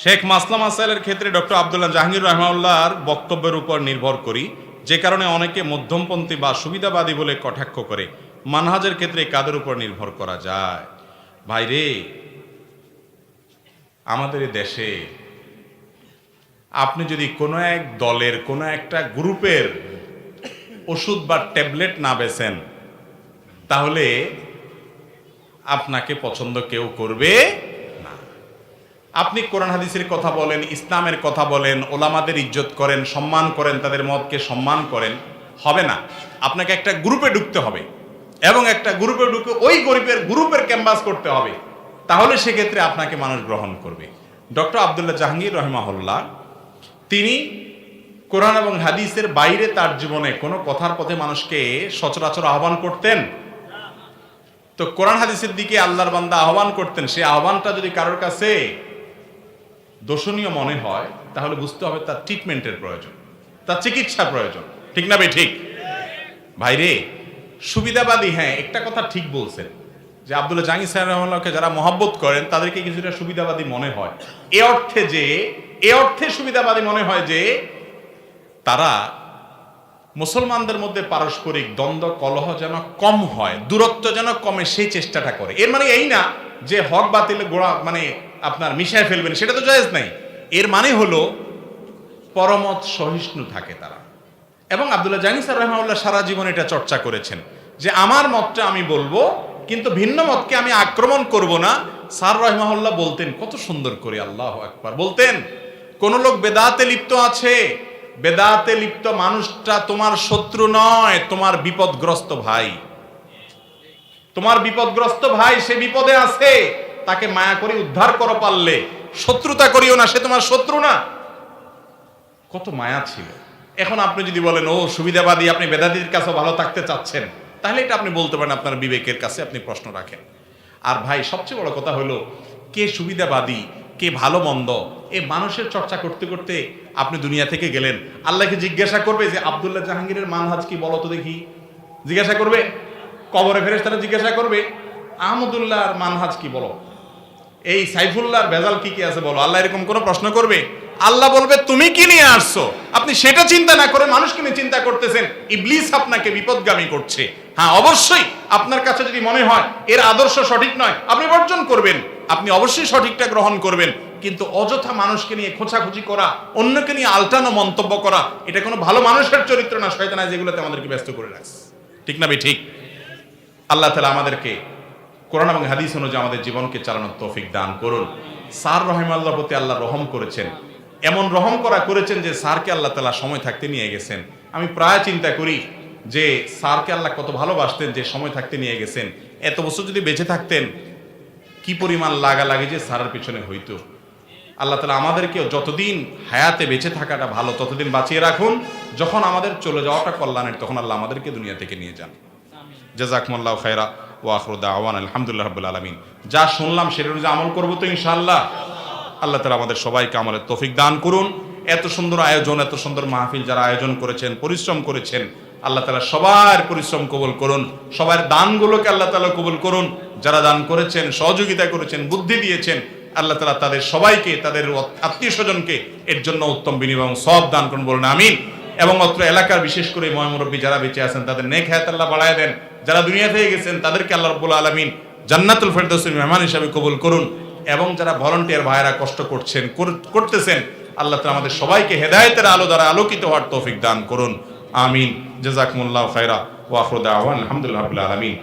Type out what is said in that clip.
শেখ মাসলা মাসাইলের ক্ষেত্রে ডক্টর আব্দুল্লাহ জাহাঙ্গীর রহমাউল্লাহর বক্তব্যের উপর নির্ভর করি, যে কারণে অনেকে মধ্যমপন্থী বা সুবিধাবাদী বলে কটাক্ষ করে। মানহাজের ক্ষেত্রে কাদের উপর নির্ভর করা যায়? ভাইরে, আমাদের দেশে আপনি যদি কোনো এক দলের কোনো একটা গ্রুপের ওষুধ বা ট্যাবলেট না বেছেন, তাহলে আপনাকে পছন্দ কেউ করবে না। আপনি কোরআন হাদিসের কথা বলেন, ইসলামের কথা বলেন, ওলামাদের ইজ্জত করেন, সম্মান করেন, তাদের মতকে সম্মান করেন, হবে না। আপনাকে একটা গ্রুপে ঢুকতে হবে এবং একটা গ্রুপে ঢুকে ওই গ্রুপের ক্যাম্পাস করতে হবে, তাহলে সেক্ষেত্রে আপনাকে মানুষ গ্রহণ করবে। ডক্টর আব্দুল্লাহ জাহাঙ্গীর রহমাহুল্লাহ তিনি কোরআন এবং হাদিসের বাইরে তার জীবনে কোনো কথার পথে মানুষকে সচরাচর আহ্বান করতেন। তো কোরআন হাদিসের দিকে আল্লাহর বান্দা আহ্বান করতেন, সেই আহ্বানটা যদি কারোর কাছে দোষণীয় মনে হয়, তাহলে বুঝতে হবে তার ট্রিটমেন্টের প্রয়োজন, তার চিকিৎসা প্রয়োজন। ঠিক না বে ঠিক? ভাইরে, সুবিধাবাদী, হ্যাঁ একটা কথা ঠিক বলছেন যে আব্দুল্লাহ জাহাঙ্গীর সাহেব রহমানকে যারা মহব্বত করেন তাদেরকে কিছুটা সুবিধাবাদী মনে হয়। এ অর্থে সুবিধাবাদী মনে হয় যে তারা মুসলমানদের মধ্যে পারস্পরিক দ্বন্দ্ব কলহ যেন কম হয়, দূরত্ব যেন কমে, সেই চেষ্টাটা করে। এর মানে এই না যে হক বাতিলে গোড়া মানে আপনার মিশায় ফেলবেন, সেটা তো জায়েজ নাই। এর মানে হলো পরমত সহিষ্ণু থাকে তারা। এবং আব্দুল্লাহ জাহাঙ্গীর সাহেব রহমাউল্লাহ সারা জীবন এটা চর্চা করেছেন যে আমার মতটা আমি বলবো, কিন্তু ভিন্ন মতকে আমি আক্রমণ করব না। স্যার রহমাউল্লাহ বলতেন কত সুন্দর করে, আল্লাহু আকবার, বলতেন কোন লোক বেদাতে লিপ্ত আছে, বেদাতে লিপ্ত মানুষটা তোমার শত্রু নয়, তোমার বিপদগ্রস্ত ভাই। তোমার বিপদগ্রস্ত ভাই, সে বিপদে আছে, তাকে মায়া করে উদ্ধার করো পারলে, শত্রুতা করিও না, সে তোমার শত্রু না। কত মায়া ছিল। এখন আপনি যদি বলেন ও সুবিধাবাদী, আপনি বেদাতির কাছে ভালো থাকতে চাচ্ছেন, তাহলে এটা আপনি বলতে পারেন, আপনার বিবেকের কাছে আপনি প্রশ্ন রাখেন। আর ভাই, সবচেয়ে বড় কথা হলো কে সুবিধাবাদী কে ভালো মন্দ, এ মানুষের চর্চা করতে করতে আপনি দুনিয়া থেকে গেলেন। আল্লাহকে জিজ্ঞাসা করবে যে আব্দুল্লাহ জাহাঙ্গীরের মানহাজ কি বলো তো দেখি? জিজ্ঞাসা করবে? কবরে ফেরেশতারা জিজ্ঞাসা করবে আহমদুল্লাহর মানহাজ কি বলো, এই সাইফুল্লাহর ভেজাল কি কি আছে বলো? আল্লাহ এরকম কোনো প্রশ্ন করবে? আল্লাহ বলবে তুমি কি নিয়ে আসছো? আপনি সেটা চিন্তা না করে মানুষকে নিয়ে চিন্তা করতেছেন। ইবলিস আপনাকে বিপদগামী করছে। হ্যাঁ, অবশ্যই আপনার কাছে যদি মনে হয় এর আদর্শ সঠিক নয়, আপনি বর্জন করবেন, আপনি অবশ্যই সঠিকটা গ্রহণ করবেন। কিন্তু অযথা মানুষকে নিয়ে খোঁচাখুচি করা, অন্যকে নিয়ে আলটানো মন্তব্য করা, এটা কোনো ভালো মানুষের চরিত্র না। শয়তান যেগুলোতে আমাদেরকে ব্যস্ত করে রাখছে। ঠিক না ভাই ঠিক? আল্লাহ তাআলা আমাদেরকে কোরআন এবং হাদিস অনুযায়ী আমাদের জীবনকে চালানোর তৌফিক দান করুন। স্যার রহিমাল্লাহর প্রতি আল্লাহ রহম করেছেন, এমন রহম করেছেন যে স্যারকে আল্লাহ তাআলা সময় থাকতে নিয়ে গেছেন। আমি প্রায় চিন্তা করি যে স্যারকে আল্লাহ কত ভালোবাসতেন যে সময় থাকতে নিয়ে গেছেন। এত বছর যদি বেঁচে থাকতেন, কি পরিমাণ লাগালাগি যে স্যারের পিছনে হইতো। আল্লাহ তাআলা আমাদেরকে যতদিন হায়াতে বেঁচে থাকাটা ভালো, ততদিন বাঁচিয়ে রাখুন। যখন আমাদের চলে যাওয়াটা কল্যাণের, তখন আল্লাহ আমাদেরকে দুনিয়া থেকে নিয়ে যান। জাযাকুমুল্লাহু খায়রা ওয়া আখিরু দাওয়ানা আলহামদুলিল্লাহি রাব্বিল আলামিন। যা শুনলাম সেটা অনুযায়ী আমল করব তো ইনশাআল্লাহ। আল্লাহ তাআলা আমাদের সবাইকে আমলের তৌফিক দান করুন। এত সুন্দর আয়োজন, এত সুন্দর মাহফিল যারা আয়োজন করেছেন, পরিশ্রম করেছেন, আল্লাহ তাআলা সবার পরিশ্রম কবুল করুন। সবার দানগুলোকে আল্লাহ তাআলা কবুল করুন। যারা দান করেছেন, সহযোগিতা করেছেন, বুদ্ধি দিয়েছেন, আল্লাহ তাআলা তাদের সবাইকে, তাদের আত্মীয় স্বজনকে এর জন্য উত্তম বিনিময় এবং সওয়াব দান করুন, বলুন আমিন। এবং অত্র এলাকার বিশেষ করে ময়মুরব্বী যারা বেঁচে আছেন, তাদের নেক হায়াত আল্লাহ বাড়ায় দেন। যারা দুনিয়া থেকে গেছেন, তাদেরকে আল্লাহ রাব্বুল আলামিন জান্নাতুল ফেরদৌসের মেহমান হিসেবে কবুল করুন। এবং যারা ভলান্টিয়ার ভাইরা কষ্ট করতেছেন, আল্লাহ তাআলা আমাদের সবাইকে হেদায়েতের আলো দ্বারা আলোকিত হওয়ার তৌফিক দান করুন, আমিন। জাযাকুমুল্লাহু খায়রা ওয়া আখিরু দাওয়ানা আলহামদুলিল্লাহি রাব্বিল আলামিন।